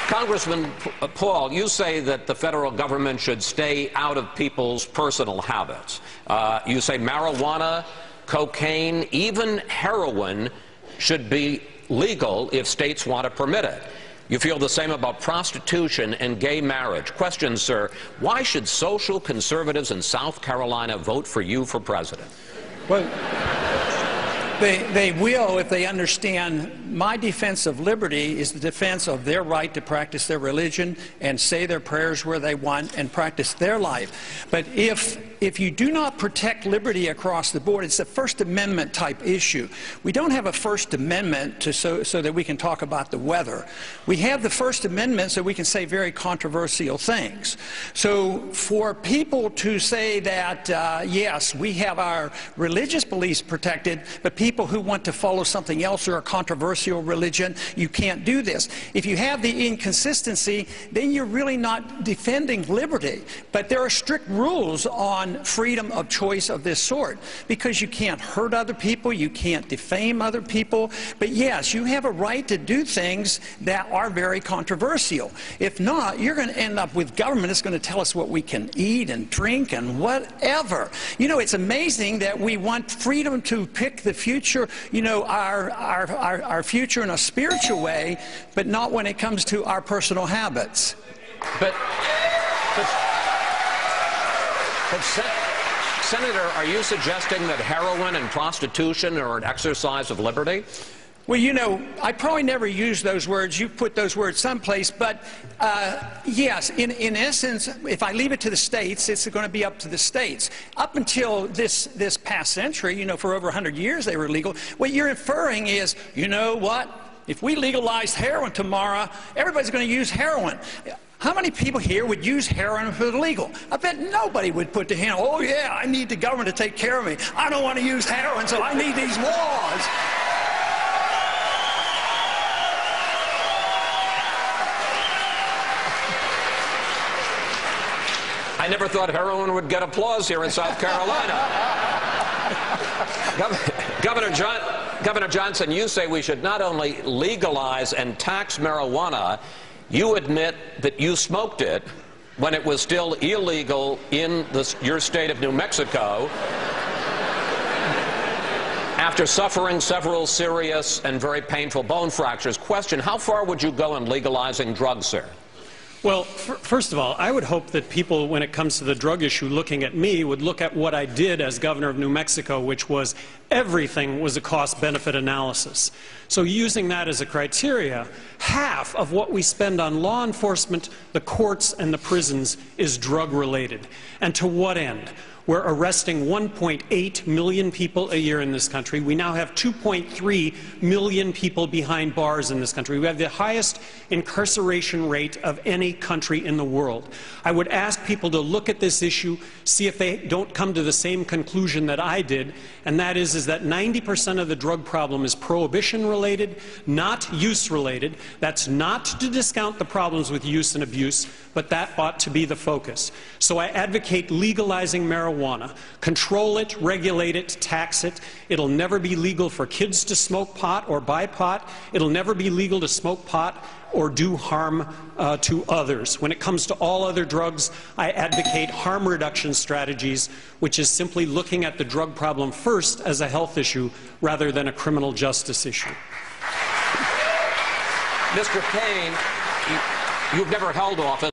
Congressman Paul, you say that the federal government should stay out of people's personal habits. You say marijuana, cocaine, even heroin should be legal if states want to permit it. You feel the same about prostitution and gay marriage. Question, sir, why should social conservatives in South Carolina vote for you for president? Well, they will if they understand my defense of liberty is the defense of their right to practice their religion and say their prayers where they want and practice their life. But if you do not protect liberty across the board, it's a First Amendment type issue. We don't have a First Amendment so that we can talk about the weather. We have the First Amendment so we can say very controversial things. So for people to say that, yes, we have our religious beliefs protected, but people who want to follow something else or a controversial religion, you can't do this. If you have the inconsistency, then you're really not defending liberty. But there are strict rules on freedom of choice of this sort, because you can't hurt other people, you can't defame other people. But yes, you have a right to do things that are very controversial. If not, you're going to end up with government that's going to tell us what we can eat and drink and whatever. You know, it's amazing that we want freedom to pick the future, you know, our future in a spiritual way, but not when it comes to our personal habits. But Senator, are you suggesting that heroin and prostitution are an exercise of liberty? Well, you know, I probably never used those words. You put those words someplace. But, yes, in essence, if I leave it to the states, it's going to be up to the states. Up until this past century, you know, for over 100 years they were legal. What you're inferring is, you know what? If we legalized heroin tomorrow, everybody's going to use heroin. How many people here would use heroin if it was legal? I bet nobody would put their hand, oh, yeah, I need the government to take care of me. I don't want to use heroin, so I need these laws. I never thought heroin would get applause here in South Carolina. Governor Johnson, you say we should not only legalize and tax marijuana, you admit that you smoked it when it was still illegal in your state of New Mexico after suffering several serious and very painful bone fractures. Question, how far would you go in legalizing drugs, sir? Well, first of all, I would hope that people, when it comes to the drug issue, looking at me, would look at what I did as governor of New Mexico, which was everything was a cost-benefit analysis. So using that as a criteria, half of what we spend on law enforcement, the courts, and the prisons is drug-related. And to what end? We're arresting 1.8 million people a year in this country. We now have 2.3 million people behind bars in this country. We have the highest incarceration rate of any country in the world. I would ask people to look at this issue, see if they don't come to the same conclusion that I did, and that is that 90% of the drug problem is prohibition-related, not use-related. That's not to discount the problems with use and abuse, but that ought to be the focus. So I advocate legalizing marijuana. Control it, regulate it, tax it. It'll never be legal for kids to smoke pot or buy pot. It'll never be legal to smoke pot or do harm to others. When it comes to all other drugs, I advocate harm reduction strategies, which is simply looking at the drug problem first as a health issue rather than a criminal justice issue. Mr. Payne, you've never held office.